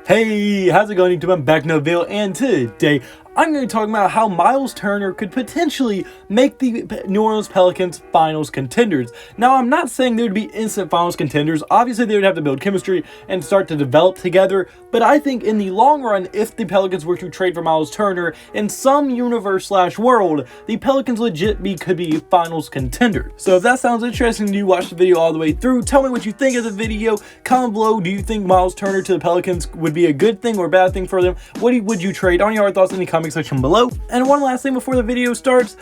Hey, how's it going YouTube? I'm back in the video, and today I'm going to talk about how Myles Turner could potentially make the New Orleans Pelicans finals contenders. Now, I'm not saying they would be instant finals contenders. Obviously, they would have to build chemistry and start to develop together. But I think in the long run, if the Pelicans were to trade for Myles Turner, in some universe/world, the Pelicans legit could be finals contenders. So if that sounds interesting to you, watch the video all the way through. Tell me what you think of the video. Comment below, do you think Myles Turner to the Pelicans would be a good thing or a bad thing for them? What would you trade? On your thoughts in the comment section below. And one last thing before the video starts.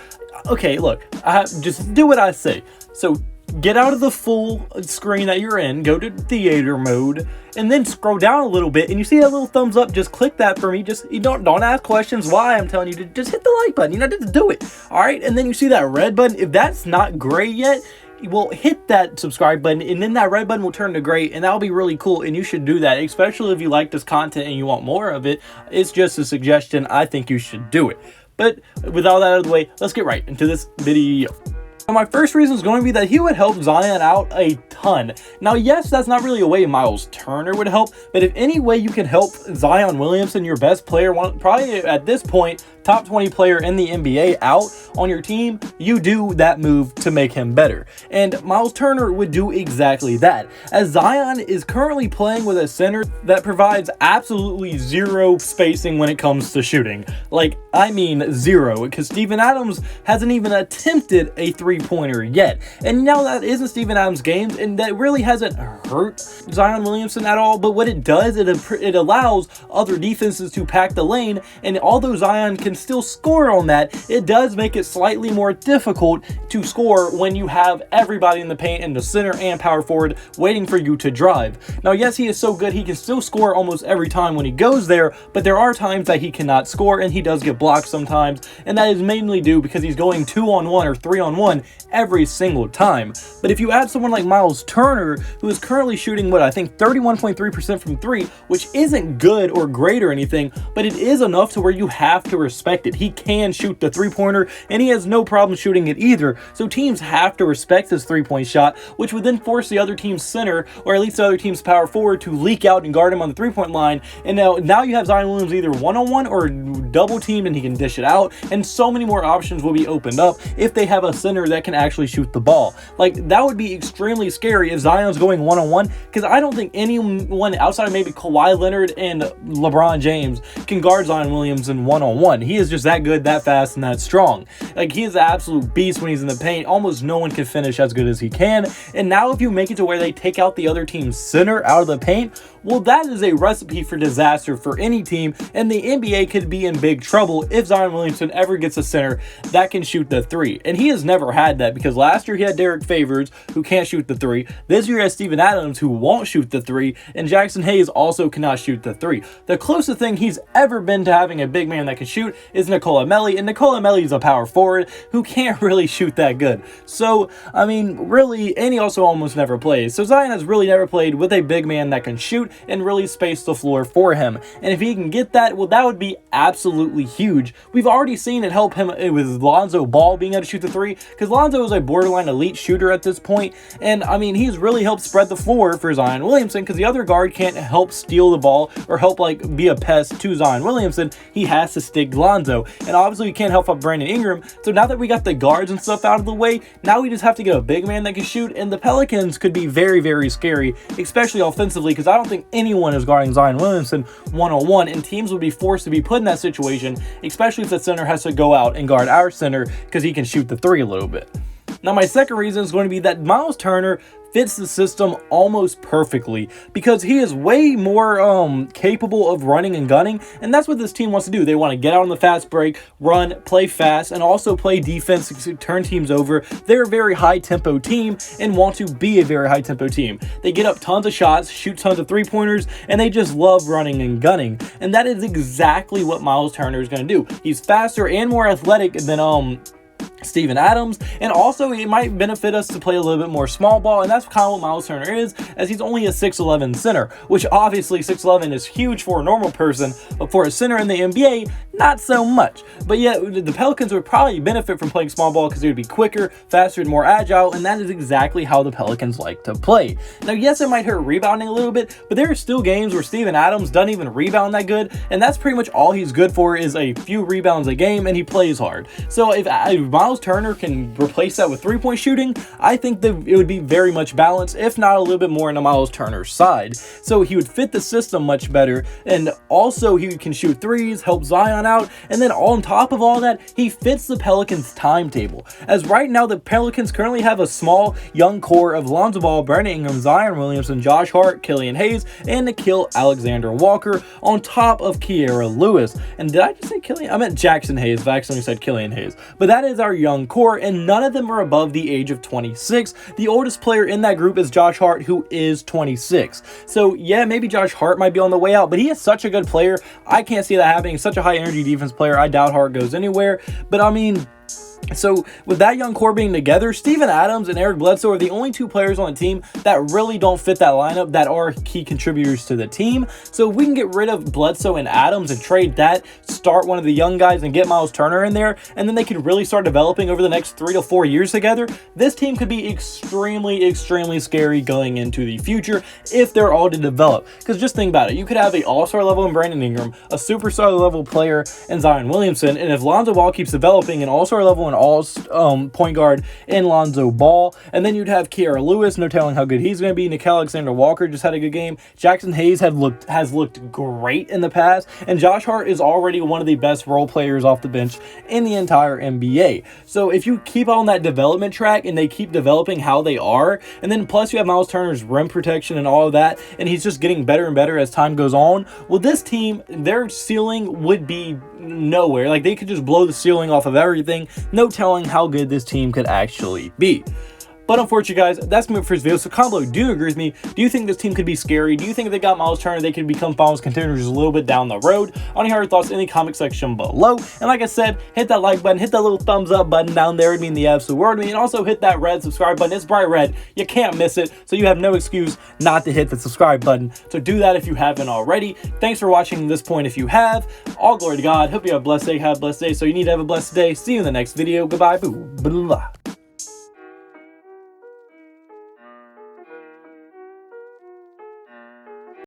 Okay, look, just do what I say. So get out of the full screen that you're in, go to theater mode, and then scroll down a little bit, and you see that little thumbs up. Just click that for me. Just don't ask questions why. I'm telling you to just hit the like button. Just do it. All right, and then you see that red button. If that's not gray yet, well, hit that subscribe button, and then that red button will turn to gray, and that'll be really cool, and you should do that, especially if you like this content and you want more of it. It's just a suggestion. I think you should do it. But with all that out of the way, let's get right into this video. Now, my first reason is going to be that he would help Zion out a ton. Now, yes, that's not really a way Myles Turner would help, but if any way you can help Zion Williamson, your best player, probably at this point, top 20 player in the NBA, out on your team, you do that move to make him better. And Myles Turner would do exactly that, as Zion is currently playing with a center that provides absolutely zero spacing when it comes to shooting. Like, I mean zero, because Steven Adams hasn't even attempted a three-pointer yet. And now that isn't Steven Adams' games, and that really hasn't hurt Zion Williamson at all, but what it does, it allows other defenses to pack the lane, and although Zion can still score on that, it does make it slightly more difficult to score when you have everybody in the paint and the center and power forward waiting for you to drive. Now, yes, he is so good, he can still score almost every time when he goes there, but there are times that he cannot score, and he does get blocked sometimes, and that is mainly due because he's going 2-on-1 or 3-on-1 every single time. But if you add someone like Myles Turner, who is currently shooting, what, I think 31.3% from three, which isn't good or great or anything, but it is enough to where you have to respect it. He can shoot the three-pointer, and he has no problem shooting it either. So teams have to respect his three-point shot, which would then force the other team's center, or at least the other team's power forward, to leak out and guard him on the three-point line. And now you have Zion Williams either one-on-one or double-teamed, and he can dish it out. And so many more options will be opened up if they have a center that can actually shoot the ball. Like, that would be extremely scary if Zion's going one-on-one, because I don't think anyone outside of maybe Kawhi Leonard and LeBron James can guard Zion Williams in one-on-one. He is just that good, that fast, and that strong. Like, he is an absolute beast when he's in the paint. Almost no one can finish as good as he can. And now if you make it to where they take out the other team's center out of the paint, well, that is a recipe for disaster for any team, and the NBA could be in big trouble if Zion Williamson ever gets a center that can shoot the three. And he has never had that, because last year he had Derek Favors, who can't shoot the three. This year he has Steven Adams, who won't shoot the three, and Jackson Hayes also cannot shoot the three. The closest thing he's ever been to having a big man that can shoot is Nicole Melli, and Nicole Melli is a power forward who can't really shoot that good. So, I mean, really, and he also almost never plays. So Zion has really never played with a big man that can shoot and really space the floor for him. And if he can get that, well, that would be absolutely huge. We've already seen it help him with Lonzo Ball being able to shoot the three, because Lonzo is a borderline elite shooter at this point. And I mean, he's really helped spread the floor for Zion Williamson, because the other guard can't help steal the ball or help like be a pest to Zion Williamson. He has to stick Lonzo, and obviously we can't help out Brandon Ingram. So now that we got the guards and stuff out of the way, now we just have to get a big man that can shoot, and the Pelicans could be very, very scary, especially offensively, because I don't think anyone is guarding Zion Williamson one-on-one, and teams would be forced to be put in that situation, especially if the center has to go out and guard our center because he can shoot the three a little bit. Now, my second reason is going to be that Myles Turner fits the system almost perfectly, because he is way more capable of running and gunning, and that's what this team wants to do. They want to get out on the fast break, run, play fast, and also play defense to turn teams over. They're a very high-tempo team and want to be a very high-tempo team. They get up tons of shots, shoot tons of three-pointers, and they just love running and gunning, and that is exactly what Myles Turner is going to do. He's faster and more athletic than Steven Adams, and also it might benefit us to play a little bit more small ball, and that's kind of what Myles Turner is, as he's only a 6'11 center, which obviously 6'11 is huge for a normal person, but for a center in the NBA, not so much. But yeah, the Pelicans would probably benefit from playing small ball because they would be quicker, faster, and more agile, and that is exactly how the Pelicans like to play. Now, yes, it might hurt rebounding a little bit, but there are still games where Steven Adams doesn't even rebound that good, and that's pretty much all he's good for is a few rebounds a game, and he plays hard. So if Myles Turner can replace that with three-point shooting, I think that it would be very much balanced, if not a little bit more on the Myles Turner side. So he would fit the system much better, and also he can shoot threes, help Zion out, and then on top of all that, he fits the Pelicans' timetable. As right now, the Pelicans currently have a small, young core of Lonzo Ball, Brandon Ingram, Zion Williamson, Josh Hart, Killian Hayes, and Nickeil Alexander-Walker, on top of Kira Lewis. And did I just say Killian? I meant Jackson Hayes. I accidentally said Killian Hayes. But that is our young core, and none of them are above the age of 26. The oldest player in that group is Josh Hart, who is 26. So yeah, maybe Josh Hart might be on the way out, but he is such a good player. I can't see that happening. Such a high energy defense player. I doubt Hart goes anywhere. But I mean, so with that young core being together, Steven Adams and Eric Bledsoe are the only two players on the team that really don't fit that lineup that are key contributors to the team. So if we can get rid of Bledsoe and Adams and trade that, start one of the young guys and get Myles Turner in there, and then they could really start developing over the next 3 to 4 years together, this team could be extremely scary going into the future if they're all to develop. Because just think about it, you could have an all-star level in Brandon Ingram, a superstar level player in Zion Williamson, and if Lonzo Ball keeps developing, an all-star level in all point guard in Lonzo Ball, and then you'd have Kira Lewis, no telling how good he's going to be. Nickeil Alexander-Walker just had a good game. Jackson Hayes has looked great in the past, and Josh Hart is already one of the best role players off the bench in the entire NBA. So if you keep on that development track and they keep developing how they are, and then plus you have Myles Turner's rim protection and all of that, and he's just getting better and better as time goes on, well, this team, their ceiling would be nowhere. Like, they could just blow the ceiling off of everything. No telling how good this team could actually be. But unfortunately, guys, that's my first video. So comment below, do you agree with me? Do you think this team could be scary? Do you think if they got Myles Turner, they could become finals contenders a little bit down the road? I want to hear your thoughts in the comment section below. And like I said, hit that like button, hit that little thumbs up button down there. It'd mean the absolute world to me. And also hit that red subscribe button. It's bright red. You can't miss it. So you have no excuse not to hit the subscribe button. So do that if you haven't already. Thanks for watching this point if you have. All glory to God. Hope you have a blessed day. Have a blessed day. So you need to have a blessed day. See you in the next video. Goodbye. Boo. Blah.